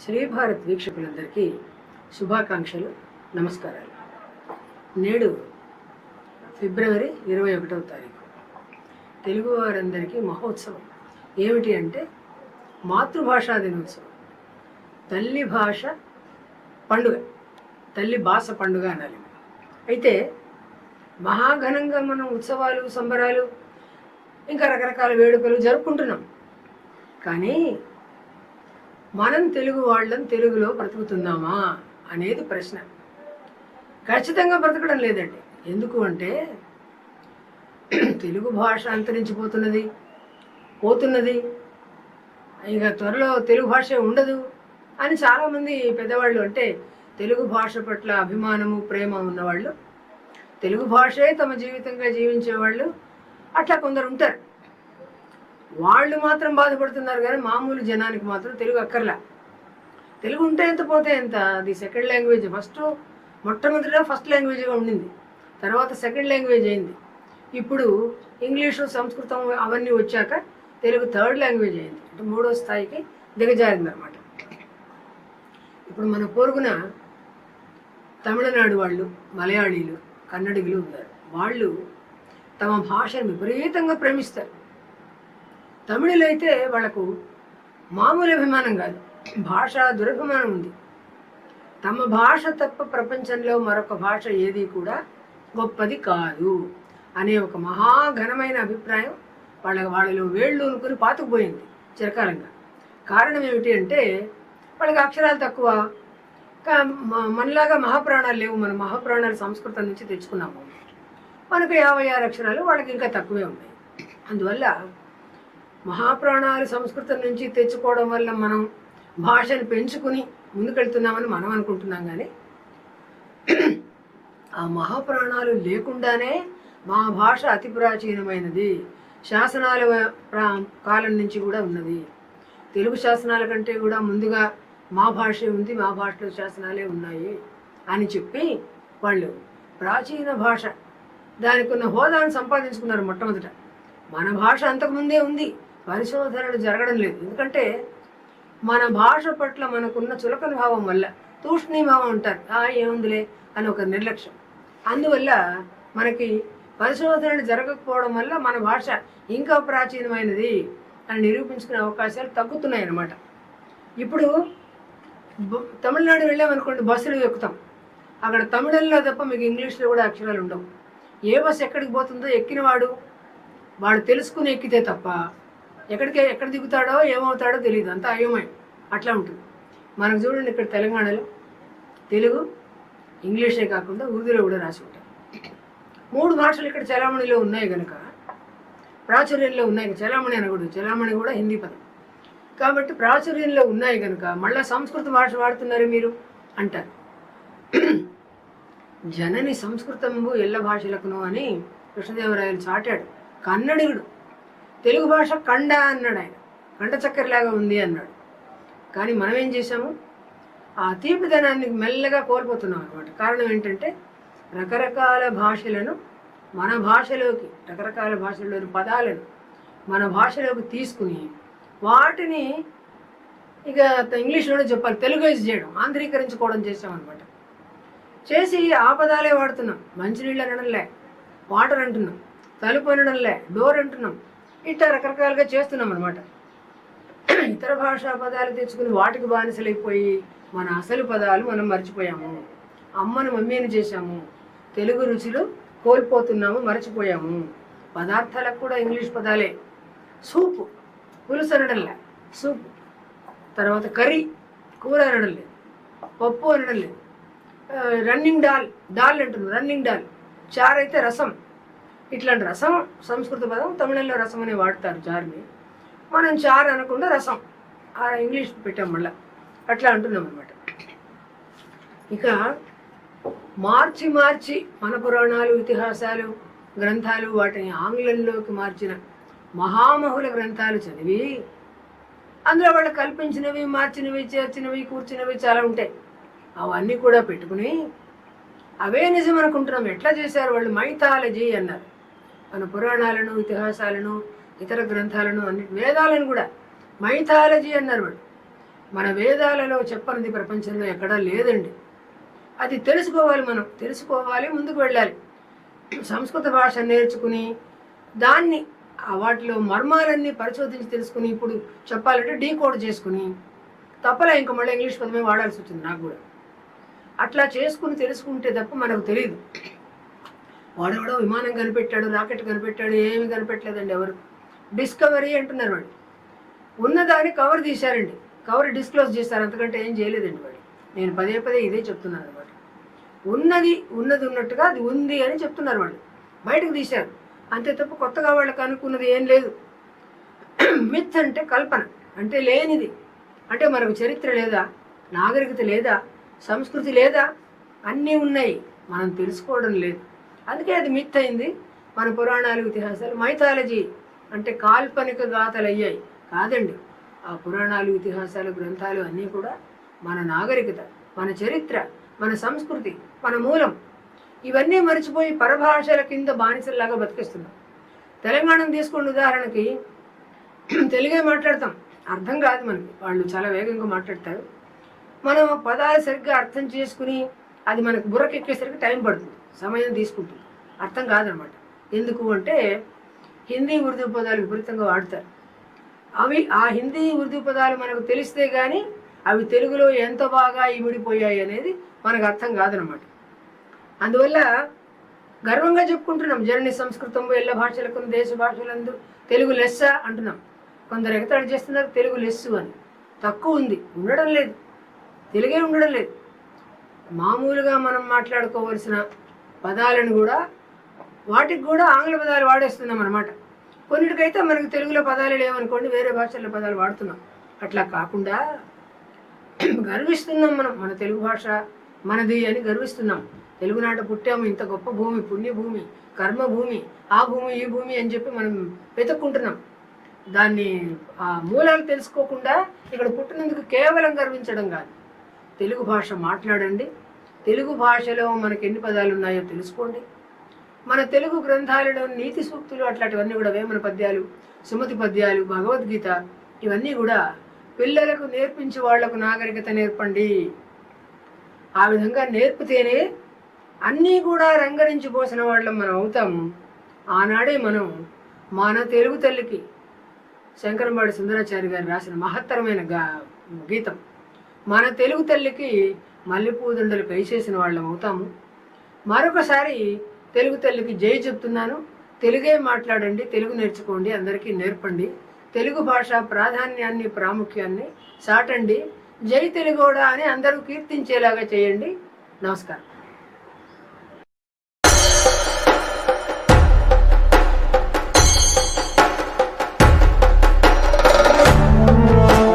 శ్రీభారత్ వీక్షకులందరికీ శుభాకాంక్షలు, నమస్కారాలు. నేడు ఫిబ్రవరి 21వ తారీఖు తెలుగు వారందరికీ మహోత్సవం. ఏమిటి అంటే మాతృభాషా దినోత్సవం. తల్లి భాష పండుగ, తల్లి భాష పండుగ అనాలి. అయితే మహాఘనంగా మనం ఉత్సవాలు, సంబరాలు, ఇంకా రకరకాల వేడుకలు జరుపుకుంటున్నాం. కానీ మనం తెలుగు వాళ్ళం తెలుగులో బ్రతుకుతున్నామా అనేది ప్రశ్న. ఖచ్చితంగా బ్రతకడం లేదండి. ఎందుకు అంటే తెలుగు భాష అంతరించిపోతున్నది, పోతున్నది, ఇక త్వరలో తెలుగు భాష ఉండదు అని చాలామంది పెద్దవాళ్ళు, అంటే తెలుగు భాష పట్ల అభిమానము, ప్రేమ ఉన్నవాళ్ళు, తెలుగు భాషే తమ జీవితంగా జీవించేవాళ్ళు అట్లా కొందరు ఉంటారు. వాళ్ళు మాత్రం బాధపడుతున్నారు, కానీ మామూలు జనానికి మాత్రం తెలుగు అక్కర్లా. తెలుగు ఉంటే ఎంత పోతే ఎంత, అది సెకండ్ లాంగ్వేజ్. మొట్టమొదటిగా ఫస్ట్ లాంగ్వేజ్గా ఉండింది, తర్వాత సెకండ్ లాంగ్వేజ్ అయింది. ఇప్పుడు ఇంగ్లీషు, సంస్కృతం అవన్నీ వచ్చాక తెలుగు థర్డ్ లాంగ్వేజ్ అయింది, అంటే 3వ స్థాయికి దిగజారిందనమాట. ఇప్పుడు మన పొరుగున తమిళనాడు వాళ్ళు, మలయాళీలు, కన్నడిగులు ఉన్నారు. వాళ్ళు తమ భాషను విపరీతంగా ప్రేమిస్తారు. తమిళులైతే వాళ్ళకు మామూలు అభిమానం కాదు, భాషా దురభిమానం ఉంది. తమ భాష తప్ప ప్రపంచంలో మరొక భాష ఏది కూడా గొప్పది కాదు అనే ఒక మహాఘనమైన అభిప్రాయం వాళ్ళలో వేళ్ళు అనుకుని పాతుకుపోయింది చిరకాలంగా. కారణం ఏమిటి అంటే వాళ్ళకి అక్షరాలు తక్కువ. మనలాగా మహాప్రాణాలు లేవు. మన మహాప్రాణాలు సంస్కృతం నుంచి తెచ్చుకున్నాము. మనకు 56 అక్షరాలు, వాళ్ళకి ఇంకా తక్కువే ఉన్నాయి. అందువల్ల మహాప్రాణాలు సంస్కృతం నుంచి తెచ్చుకోవడం వల్ల మనం భాషను పెంచుకుని ముందుకెళ్తున్నామని మనం అనుకుంటున్నాం. కానీ ఆ మహాప్రాణాలు లేకుండానే మా భాష అతి ప్రాచీనమైనది, శాసనాల కాలం నుంచి కూడా ఉన్నది. తెలుగు శాసనాల కంటే కూడా ముందుగా మా భాషే ఉంది, మా భాషలో శాసనాలే ఉన్నాయి అని చెప్పి వాళ్ళు ప్రాచీన భాష, దానికి ఉన్న హోదాను సంపాదించుకున్నారు మొట్టమొదట. మన భాష అంతకుముందే ఉంది, పరిశోధనలు జరగడం లేదు. ఎందుకంటే మన భాష పట్ల మనకున్న చులకన భావం వల్ల, తూష్ణీభావం అంటారు, ఏముందిలే అని ఒక నిర్లక్ష్యం. అందువల్ల మనకి పరిశోధనలు జరగకపోవడం వల్ల మన భాష ఇంకా ప్రాచీనమైనది అని నిరూపించుకునే అవకాశాలు తగ్గుతున్నాయి అన్నమాట. ఇప్పుడు తమిళనాడు వెళ్ళామనుకోండి, బస్సులు ఎక్కుతాం, అక్కడ తమిళంలో తప్ప మీకు ఇంగ్లీష్లో కూడా అక్షరాలు ఉండవు. ఏ బస్సు ఎక్కడికి పోతుందో ఎక్కిన వాడు తెలుసుకుని ఎక్కితే తప్ప ఎక్కడ దిగుతాడో ఏమవుతాడో తెలియదు, అంతా అయోమయం. అట్లా ఉంటుంది. మనకు చూడండి, ఇక్కడ తెలంగాణలో తెలుగు, ఇంగ్లీషే కాకుండా ఉర్దూలో కూడా రాసి ఉంటాయి. 3 భాషలు ఇక్కడ చలామణిలో ఉన్నాయి కనుక, ప్రాచుర్యంలో ఉన్నాయి. చలామణి అనకూడదు, చలామణి కూడా హిందీ పదం కాబట్టి ప్రాచుర్యంలో ఉన్నాయి కనుక మళ్ళీ సంస్కృత భాష వాడుతున్నారు మీరు అంటారు. జనని సంస్కృతంబు ఎల్ల భాషలకును అని కృష్ణదేవరాయలు చాటాడు. కన్నడిగుడు తెలుగు భాష కండ అన్నాడు, ఆయన కండ చక్కెరలాగా ఉంది అన్నాడు. కానీ మనం ఏం చేసాము, ఆ తీపిదనాన్ని మెల్లగా కోల్పోతున్నాం అనమాట. కారణం ఏంటంటే రకరకాల భాషలను మన భాషలోకి, రకరకాల భాషల్లోని పదాలను మన భాషలోకి తీసుకుని వాటిని ఇక ఇంగ్లీష్లోనే చెప్పాలి, తెలుగైజ్ చేయడం, ఆంధ్రీకరించుకోవడం చేసామన్నమాట. చేసి ఆ పదాలే వాడుతున్నాం. మంచినీళ్ళు అనడంలే, వాటర్ అంటున్నాం, తలుపు అనడంలే, డోర్ అంటున్నాం. ఇట్లా రకరకాలుగా చేస్తున్నాం అనమాట. ఇతర భాషా పదాలు తెచ్చుకుని వాటికి బానిసలైపోయి మన అసలు పదాలు మనం మర్చిపోయాము. అమ్మను మమ్మీని చేశాము, తెలుగు రుచులు కోల్పోతున్నాము, మర్చిపోయాము. పదార్థాలకు కూడా ఇంగ్లీష్ పదాలే. సూపు, పులుసు అనడంలే, సూపు. తర్వాత కర్రీ, కూర అనడం లేదు, పప్పు అనడం లేదు. రన్నింగ్ డాల్ అంటున్నాం, రన్నింగ్ డాల్. చారు అయితే రసం. ఇట్లాంటి రసం సంస్కృత పదం, తమిళంలో రసం అని వాడతారు చారుని. మనం చారు అనకుండా రసం ఇంగ్లీష్ పెట్టాం మళ్ళా. అట్లా అంటున్నాం అనమాట. ఇక మార్చి మన పురాణాలు, ఇతిహాసాలు, గ్రంథాలు వాటిని ఆంగ్లంలోకి మార్చిన మహామహుల గ్రంథాలు చదివి అందులో వాళ్ళు కల్పించినవి, మార్చినవి, చేర్చినవి, కూర్చినవి చాలా ఉంటాయి. అవన్నీ కూడా పెట్టుకుని అవే నిజం అనుకుంటున్నాం. ఎట్లా చేశారు వాళ్ళు? మైథాలజీ అన్నారు. మన పురాణాలను, ఇతిహాసాలను, ఇతర గ్రంథాలను, అన్ని వేదాలను కూడా మైథాలజీ అన్నారు వాళ్ళు. మన వేదాలలో చెప్పనిది ప్రపంచంలో ఎక్కడా లేదండి. అది తెలుసుకోవాలి, మనం తెలుసుకోవాలి, ముందుకు వెళ్ళాలి. సంస్కృత భాష నేర్చుకుని దాన్ని వాటిలో మర్మాలన్నీ పరిశోధించి తెలుసుకుని ఇప్పుడు చెప్పాలంటే డీకోడ్ చేసుకుని తప్పలే ఇంకా మళ్ళీ ఇంగ్లీష్ పదమే వాడాల్సి వచ్చింది నాకు కూడా. అట్లా చేసుకుని తెలుసుకుంటే తప్ప మనకు తెలియదు. వాడెవడో విమానం కనిపెట్టాడు, రాకెట్ కనిపెట్టాడు, ఏమి కనిపెట్టలేదండి ఎవరు. డిస్కవరీ అంటున్నారు వాడు. ఉన్నదాన్ని కవర్ తీశారండి, కవర్ డిస్క్లోజ్ చేశారు, అంతకంటే ఏం చేయలేదండి వాడు. నేను పదే పదే ఇదే చెప్తున్నాను అనమాట. ఉన్నది ఉన్నట్టుగా అది ఉంది అని చెప్తున్నారు వాళ్ళు, బయటకు తీశారు అంతే తప్ప కొత్తగా వాళ్ళకి అనుకున్నది ఏం లేదు. మిత్ అంటే కల్పన, అంటే లేనిది. అంటే మనకు చరిత్ర లేదా, నాగరికత లేదా, సంస్కృతి లేదా, అన్నీ ఉన్నాయి, మనం తెలుసుకోవడం లేదు. అందుకే అది మిత్ అయింది. మన పురాణాలు, ఇతిహాసాలు మైథాలజీ అంటే కాల్పనిక గాథలు అయ్యాయి. కాదండి, ఆ పురాణాలు, ఇతిహాసాలు, గ్రంథాలు అన్నీ కూడా మన నాగరికత, మన చరిత్ర, మన సంస్కృతి, మన మూలం. ఇవన్నీ మర్చిపోయి పరభాషల కింద బానిసల్లాగా బతికిస్తున్నాం. తెలంగాణను తీసుకోండి ఉదాహరణకి, తెలుగే మాట్లాడతాం, అర్థం కాదు మనకి, వాళ్ళు చాలా వేగంగా మాట్లాడతారు. మనం పదాలు సరిగ్గా అర్థం చేసుకుని అది మనకు బుర్రకెక్కేసరికి టైం పడుతుంది, సమయం తీసుకుంటుంది, అర్థం కాదనమాట. ఎందుకు అంటే హిందీ ఉర్దూ పదాలు విపరీతంగా వాడతారు. అవి ఆ హిందీ ఉర్దూ పదాలు మనకు తెలిస్తే కానీ అవి తెలుగులో ఎంత బాగా ఇమిడిపోయాయి అనేది మనకు అర్థం కాదనమాట. అందువల్ల గర్వంగా చెప్పుకుంటున్నాం, జనని సంస్కృతం ఎల్ల భాషలకు దేశ భాషలందు తెలుగు లెస్స అంటున్నాం. కొందరు ఎగతాళి చేస్తున్నారు తెలుగు లెస్సు అని. తక్కువ ఉంది, ఉండడం లేదు, తెలుగే ఉండడం లేదు. మామూలుగా మనం మాట్లాడుకోవలసిన పదాలను కూడా వాటికి కూడా ఆంగ్ల పదాలు వాడేస్తున్నాం అన్నమాట. కొన్నిటికైతే మనకు తెలుగులో పదాలు లేవనుకోండి, వేరే భాషల్లో పదాలు వాడుతున్నాం. అట్లా కాకుండా గర్విస్తున్నాం మనం, మన తెలుగు భాష మనది అని గర్విస్తున్నాం. తెలుగునాట పుట్టాము, ఇంత గొప్ప భూమి, పుణ్యభూమి, కర్మభూమి, ఆ భూమి ఈ భూమి అని చెప్పి మనం వెతుక్కుంటున్నాం. దాన్ని ఆ మూలాలు తెలుసుకోకుండా ఇక్కడ పుట్టినందుకు కేవలం గర్వించడం కాదు. తెలుగు భాష మాట్లాడండి, తెలుగు భాషలో మనకి ఎన్ని పదాలు ఉన్నాయో తెలుసుకోండి. మన తెలుగు గ్రంథాలలో నీతి సూక్తులు అట్లాంటివన్నీ కూడా, వేమన పద్యాలు, సుమతి పద్యాలు, భగవద్గీత, ఇవన్నీ కూడా పిల్లలకు నేర్పించి వాళ్లకు నాగరికత నేర్పండి. ఆ విధంగా నేర్పితేనే అన్నీ కూడా రంగరించి పోసిన వాళ్ళం మనం అవుతాము. ఆనాడే మనం మన తెలుగు తల్లికి శంకరంబాడి సుందరాచారి గారు రాసిన మహత్తరమైన గీతం, మన తెలుగు తల్లికి మల్లెపూదండలు కైసేసిన వాళ్ళం అవుతాము. మరొకసారి తెలుగు తల్లికి జై చెప్తున్నాను. తెలుగే మాట్లాడండి, తెలుగు నేర్చుకోండి, అందరికీ నేర్పండి. తెలుగు భాష ప్రాధాన్యాన్ని, ప్రాముఖ్యాన్ని చాటండి. జై తెలుగోడా అని అందరూ కీర్తించేలాగా చేయండి. నమస్కారం.